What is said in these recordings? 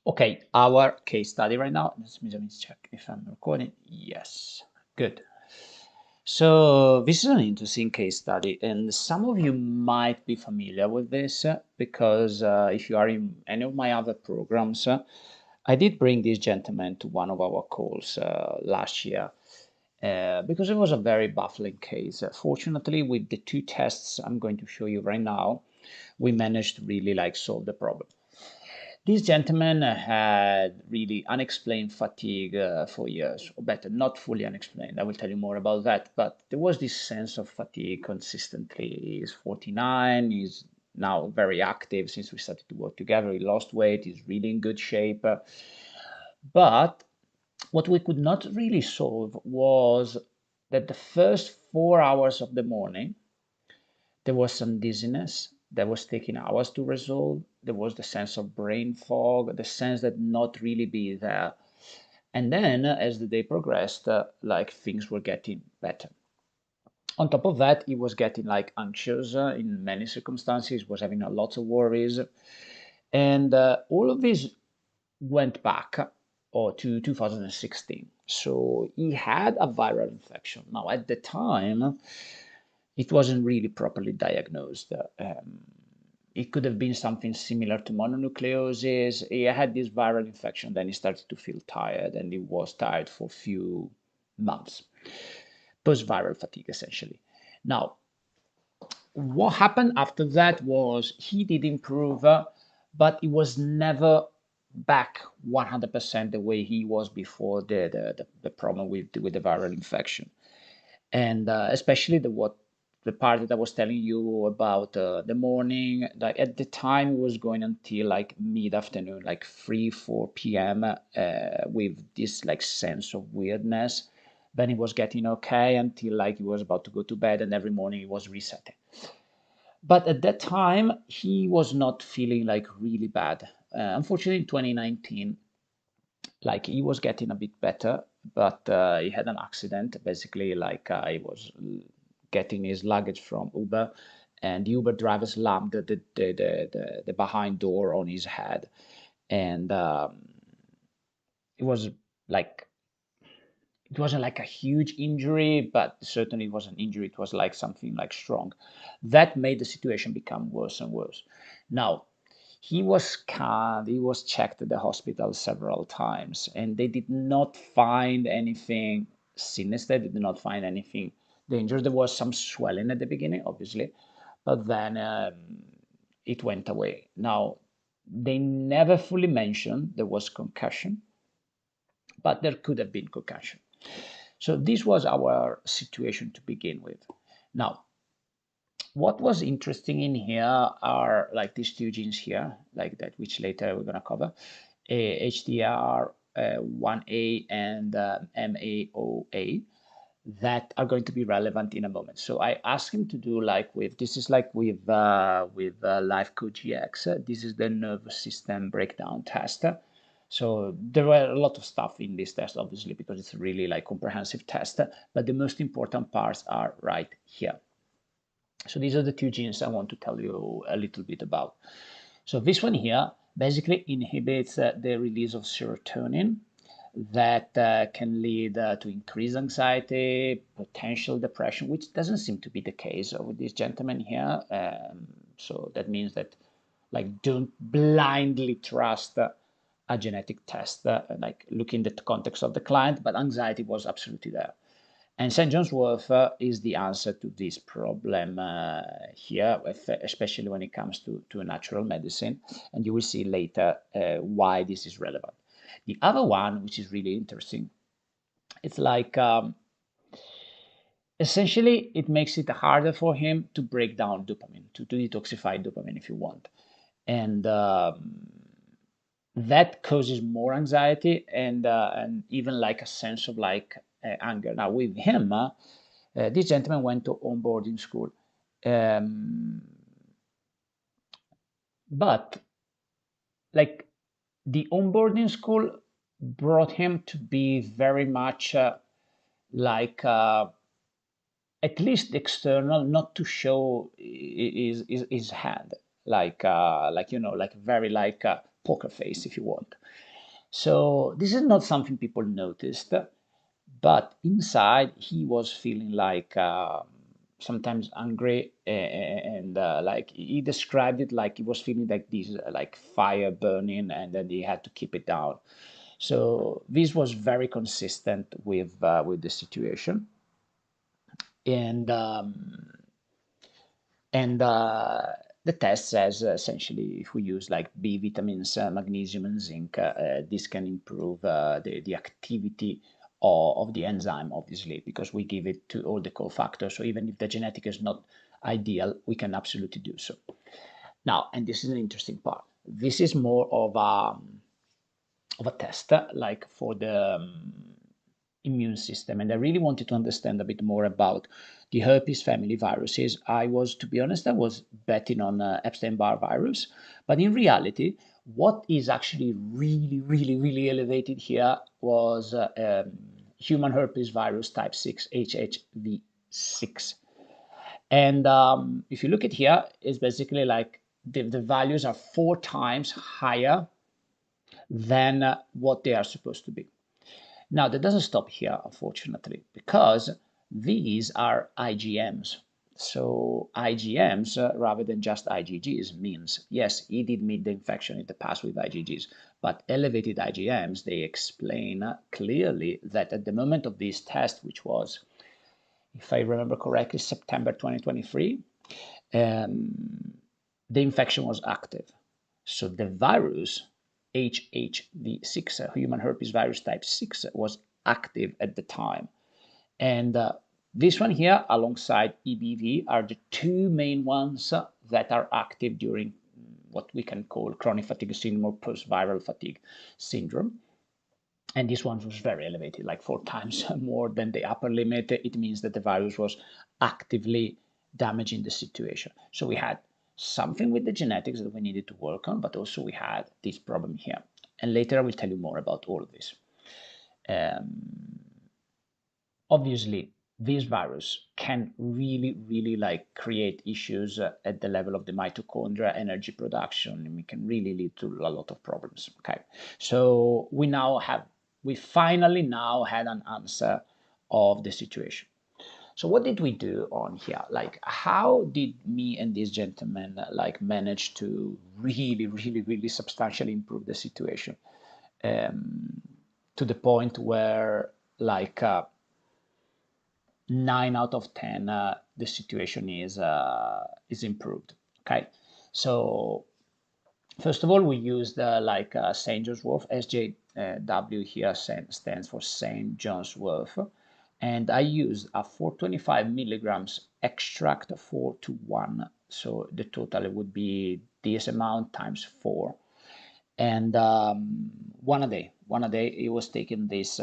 Okay, our case study right now. Let me check if I'm recording. Yes, good. So this is an interesting case study, and some of you might be familiar with this because if you are in any of my other programs, I did bring this gentleman to one of our calls last year because it was a very baffling case. Fortunately, with the two tests I'm going to show you right now, we managed to really solve the problem. This gentleman had really unexplained fatigue for years, or better, not fully unexplained. I will tell you more about that. But there was this sense of fatigue consistently. He's 49, he's now very active since we started to work together. He lost weight, he's really in good shape. But what we could not really solve was that the first 4 hours of the morning, there was some dizziness that was taking hours to resolve. There was the sense of brain fog, the sense that not really be there. And then as the day progressed, things were getting better. On top of that, he was getting anxious in many circumstances, was having a lot of worries. And all of this went back to 2016. So he had a viral infection. Now, at the time, it wasn't really properly diagnosed. It could have been something similar to mononucleosis. He had this viral infection, then he started to feel tired, and he was tired for a few months. Post-viral fatigue, essentially. Now, what happened after that was he did improve, but it was never back 100% the way he was before the problem with the viral infection. And especially the part that I was telling you about the morning, like at the time it was going until mid-afternoon, 3 4 p.m. With this sense of weirdness. Then he was getting okay until he was about to go to bed, and every morning he was resetting. But at that time he was not feeling really bad. Unfortunately, in 2019, he was getting a bit better, but he had an accident. Basically, he was getting his luggage from Uber, and the Uber driver slammed the behind door on his head, and it was like it wasn't a huge injury, but certainly it was an injury. It was something strong. That made the situation become worse and worse. Now, he was scanned, he was checked at the hospital several times, and they did not find anything sinister, they did not find anything dangerous. There was some swelling at the beginning, obviously, but then it went away. Now, they never fully mentioned there was concussion, but there could have been concussion. So this was our situation to begin with. Now, what was interesting in here are these two genes here, like that, which later we're going to cover, HDR 1A and MAOA, that are going to be relevant in a moment. So I asked him to do this is with LifeCode GX. This is the nervous system breakdown test. So there were a lot of stuff in this test, obviously, because it's really comprehensive test, but the most important parts are right here. So these are the two genes I want to tell you a little bit about. So this one here basically inhibits the release of serotonin that can lead to increased anxiety, potential depression, which doesn't seem to be the case with this gentleman here. So that means that don't blindly trust a genetic test, look in the context of the client, but anxiety was absolutely there. And St. John's Wort is the answer to this problem here, especially when it comes to natural medicine. And you will see later why this is relevant. The other one, which is really interesting, it's essentially it makes it harder for him to break down dopamine, to detoxify dopamine if you want. And that causes more anxiety and even a sense of anger. Now with him, this gentleman went to onboarding school, but the onboarding school brought him to be very much at least external, not to show his hand, very poker face, if you want. So this is not something people noticed, but inside he was feeling like sometimes angry, and like he described it like he was feeling like this like fire burning, and then he had to keep it down. So this was very consistent with the situation, and and the test says essentially if we use like B vitamins, magnesium, and zinc, this can improve the activity of the enzyme, obviously, because we give it to all the cofactors. So even if the genetic is not ideal, we can absolutely do so. Now, and this is an interesting part. This is more of a test, like for the immune system. And I really wanted to understand a bit more about the herpes family viruses. To be honest, I was betting on Epstein-Barr virus, but in reality, what is actually really, really, really elevated here was human herpes virus type 6, HHV6. And if you look at here, it's basically like the values are 4 times higher than what they are supposed to be. Now, that doesn't stop here, unfortunately, because these are IgMs. So IgMs, rather than just IgGs, means, yes, he did meet the infection in the past with IgGs, but elevated IgMs, they explain clearly that at the moment of this test, which was, if I remember correctly, September 2023, the infection was active. So the virus, HHV6, human herpes virus type 6, was active at the time. And this one here, alongside EBV, are the two main ones that are active during what we can call chronic fatigue syndrome or post-viral fatigue syndrome. And this one was very elevated, like 4 times more than the upper limit. It means that the virus was actively damaging the situation. So we had something with the genetics that we needed to work on, but also we had this problem here. And later I will tell you more about all of this. Obviously, this virus can really like create issues at the level of the mitochondria energy production, and it can really lead to a lot of problems. Okay, so we finally now had an answer of the situation. So what did we do on here? Like, how did me and this gentleman like manage to really substantially improve the situation, to the point where like 9 out of 10 the situation is improved. Okay, so first of all, we used like St. John's Wort. SJW here stands for St. John's Wort, and I used a 425 milligrams extract 4 to 1. So the total would be this amount times 4, and one a day. He was taking this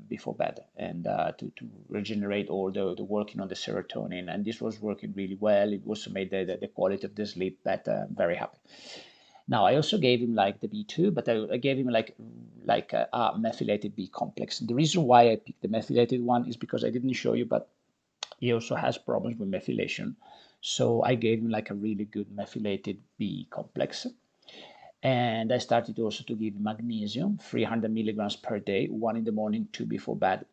before bed, and to regenerate all the working on the serotonin, and this was working really well. It also made the quality of the sleep better. I'm very happy. Now I also gave him like the B2, but I gave him like a methylated B complex. The reason why I picked the methylated one is because I didn't show you, but he also has problems with methylation. So I gave him like a really good methylated B complex. And I started also to give magnesium, 300 milligrams per day, 1 in the morning, 2 before bed,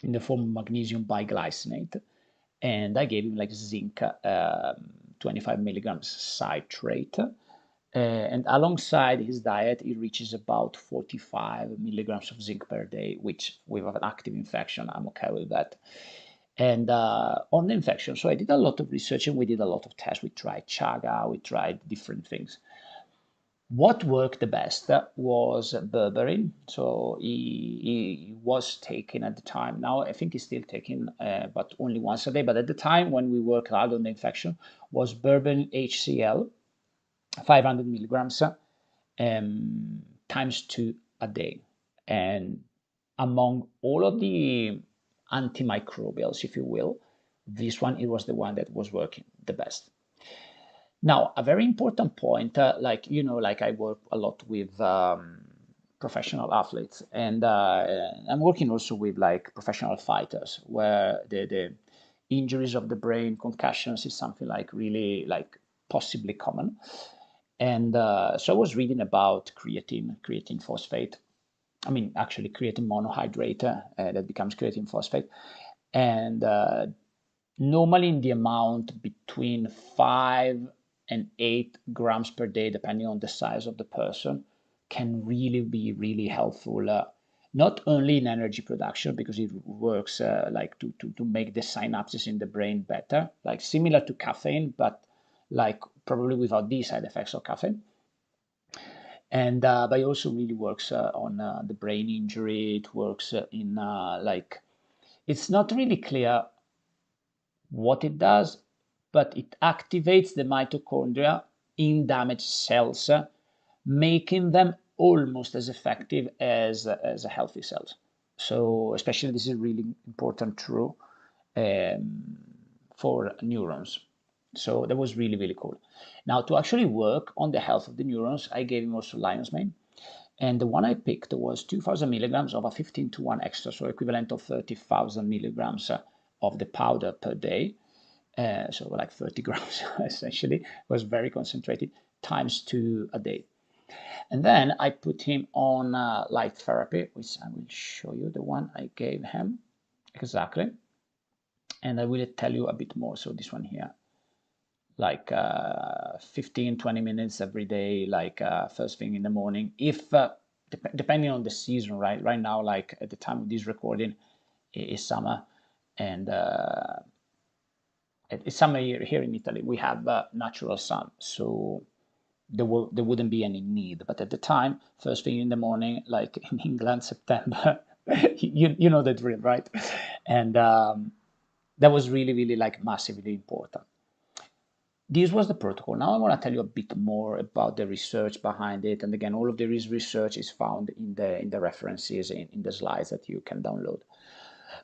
in the form of magnesium biglycinate. And I gave him like zinc, 25 milligrams citrate. And alongside his diet, he reaches about 45 milligrams of zinc per day, which with an active infection, I'm okay with that. And on the infection, so I did a lot of research and we did a lot of tests. We tried chaga, we tried different things. What worked the best was berberine. So he was taking at the time. Now I think he's still taking, but only once a day. But at the time when we worked hard on the infection, was berberine HCl, 500 milligrams times 2 a day. And among all of the antimicrobials, if you will, this one, it was the one that was working the best. Now, a very important point, like I work a lot with professional athletes, and I'm working also with like professional fighters, where the injuries of the brain, concussions, is something like really like possibly common. And so I was reading about creatine phosphate. I mean, actually, creatine monohydrate that becomes creatine phosphate. And normally in the amount between 5 and 8 grams per day, depending on the size of the person, can really be really helpful. Not only in energy production, because it works like to make the synapses in the brain better, like similar to caffeine, but like probably without these side effects of caffeine. And but it also really works on the brain injury. It works in like, it's not really clear what it does, but it activates the mitochondria in damaged cells, making them almost as effective as a healthy cells. So especially this is really important true um, for neurons. So that was really, really cool. Now, to actually work on the health of the neurons, I gave him also lion's mane. And the one I picked was 2,000 milligrams of a 15 to 1 extra, so equivalent of 30,000 milligrams of the powder per day. So like 30 grams essentially, was very concentrated, times 2 a day. And then I put him on light therapy, which I will show you the one I gave him exactly. And I will tell you a bit more. So this one here, like 15, 20 minutes every day, like first thing in the morning. If depending on the season, right? Right now, like at the time of this recording, is summer, and it's summer here in Italy. We have natural sun, so there wouldn't be any need. But at the time, first thing in the morning, like in England, September, you know the drill, right? And that was really, really like massively important. This was the protocol. Now I want to tell you a bit more about the research behind it. And again, all of the research is found in the references in the slides that you can download.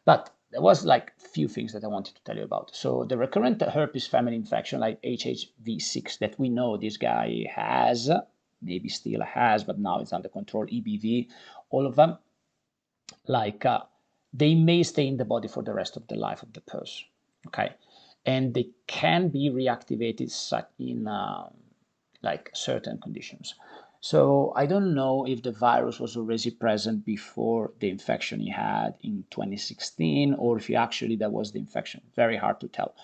But there was like few things that I wanted to tell you about. So the recurrent herpes family infection, like HHV6, that we know this guy has, maybe still has, but now it's under control, EBV, all of them, like they may stay in the body for the rest of the life of the person. Okay, and they can be reactivated in like certain conditions. So I don't know if the virus was already present before the infection he had in 2016, or if he actually that was the infection. Very hard to tell.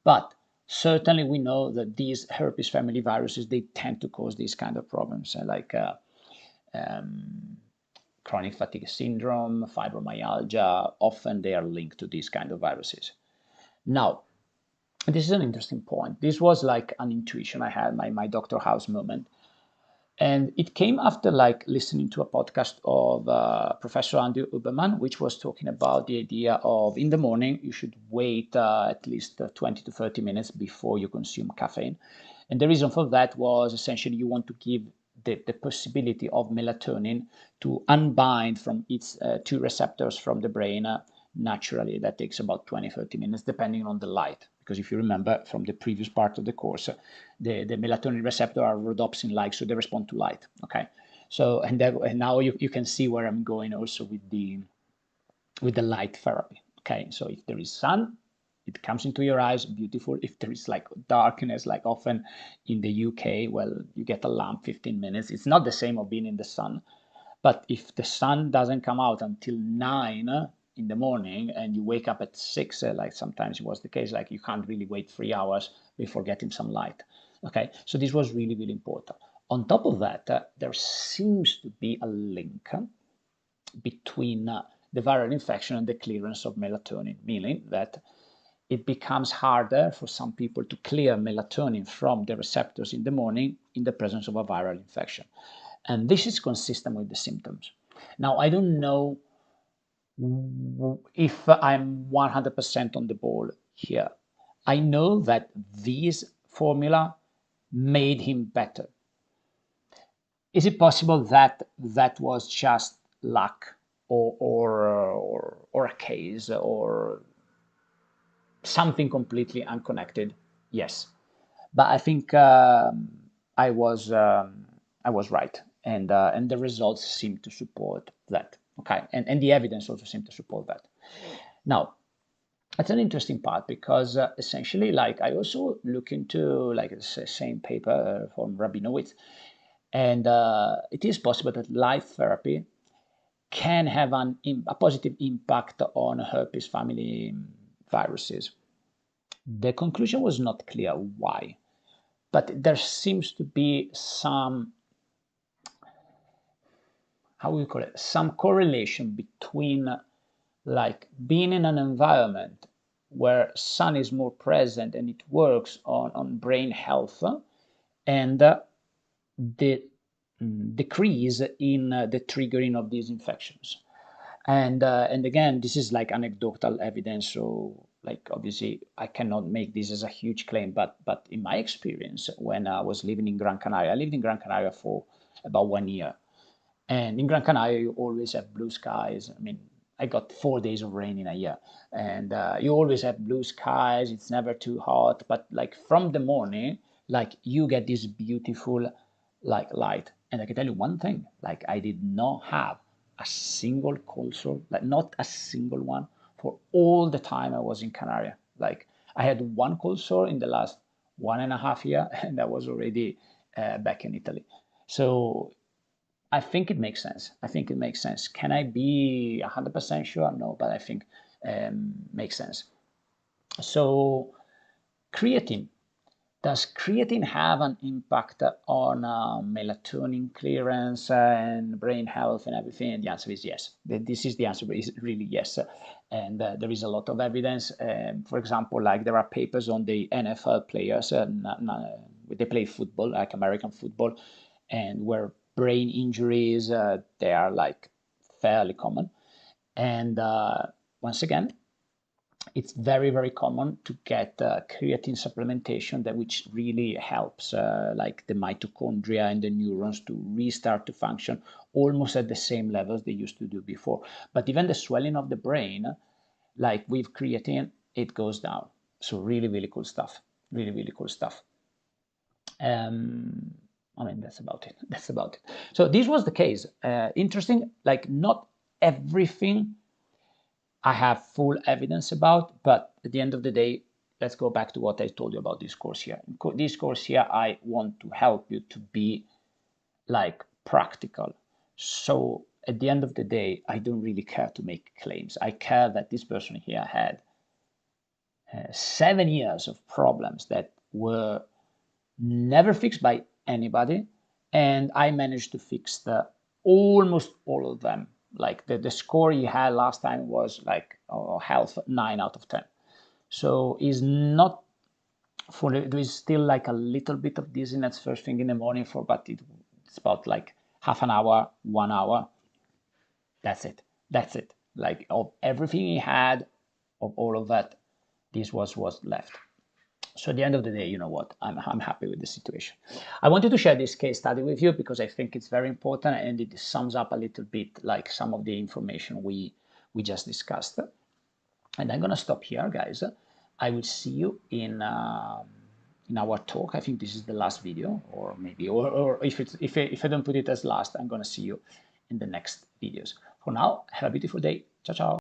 But certainly we know that these herpes family viruses, they tend to cause these kind of problems, like chronic fatigue syndrome, fibromyalgia. Often they are linked to these kind of viruses. Now, this is an interesting point. This was like an intuition I had, my Dr. House moment. And it came after like listening to a podcast of Professor Andrew Uberman, which was talking about the idea of in the morning, you should wait at least 20 to 30 minutes before you consume caffeine. And the reason for that was essentially you want to give the possibility of melatonin to unbind from its two receptors from the brain naturally. That takes about 20, 30 minutes, depending on the light. Because if you remember from the previous part of the course, the melatonin receptor are rhodopsin-like, so they respond to light. Okay, so and now you can see where I'm going also with the light therapy. Okay, so if there is sun, it comes into your eyes, beautiful. If there is like darkness, like often in the UK, well, you get a lamp 15 minutes. It's not the same of being in the sun, but if the sun doesn't come out until 9 in the morning and you wake up at 6, like sometimes it was the case, like you can't really wait 3 hours before getting some light. Okay, so this was really, really important. On top of that, there seems to be a link between the viral infection and the clearance of melatonin, meaning that it becomes harder for some people to clear melatonin from the receptors in the morning in the presence of a viral infection. And this is consistent with the symptoms. Now, I don't know if I'm 100% on the ball here. I know that this formula made him better. Is it possible that that was just luck or a case or something completely unconnected? Yes, but I think I was um, I was right, and the results seem to support that. Okay, and the evidence also seemed to support that. Now, That's an interesting part because essentially, like I also look into like the same paper from Rabinowitz, and it is possible that light therapy can have a positive impact on herpes family viruses. The conclusion was not clear why, but there seems to be some, how we call it, some correlation between like being in an environment where sun is more present and it works on brain health and the decrease in the triggering of these infections. And again, this is like anecdotal evidence, so like obviously I cannot make this as a huge claim, but in my experience, when I was living in Gran Canaria, I lived in Gran Canaria for about 1 year, and in Gran Canaria, you always have blue skies. I mean, I got 4 days of rain in a year, and you always have blue skies. It's never too hot, but like from the morning, like you get this beautiful like light. And I can tell you one thing: like I did not have a single cold sore, like not a single one, for all the time I was in Canaria. Like I had one cold sore in the last 1.5 years, and I was already back in Italy. So I think it makes sense. I think it makes sense. Can I be 100% sure? No, but I think makes sense. So creatine. Does creatine have an impact on melatonin clearance and brain health and everything? And the answer is yes. This is the answer, but it's really yes. And there is a lot of evidence. For example, like there are papers on the NFL players, they play football, like American football, and where brain injuries, they are like fairly common. And once again, it's very very common to get creatine supplementation that which really helps like the mitochondria and the neurons to restart to function almost at the same levels they used to do before. But even the swelling of the brain, like with creatine, it goes down. So really really cool stuff, really really cool stuff. um I mean, that's about it. That's about it. So this was the case. Interesting, like not everything I have full evidence about, but at the end of the day, let's go back to what I told you about this course here. In this course here, I want to help you to be like practical. So at the end of the day, I don't really care to make claims. I care that this person here had 7 years of problems that were never fixed by anybody, and I managed to fix almost all of them. Like the score he had last time was like health 9 out of 10. So is not for there is still like a little bit of dizziness first thing in the morning for, but it's about like half an hour, 1 hour. That's it. That's it. Like of everything he had, of all of that, this was left. So at the end of the day, you know what? I'm happy with the situation. I wanted to share this case study with you because I think it's very important and it sums up a little bit like some of the information we just discussed. And I'm gonna stop here, guys. I will see you in our talk. I think this is the last video, or maybe, or if I don't put it as last, I'm gonna see you in the next videos. For now, have a beautiful day. Ciao, ciao.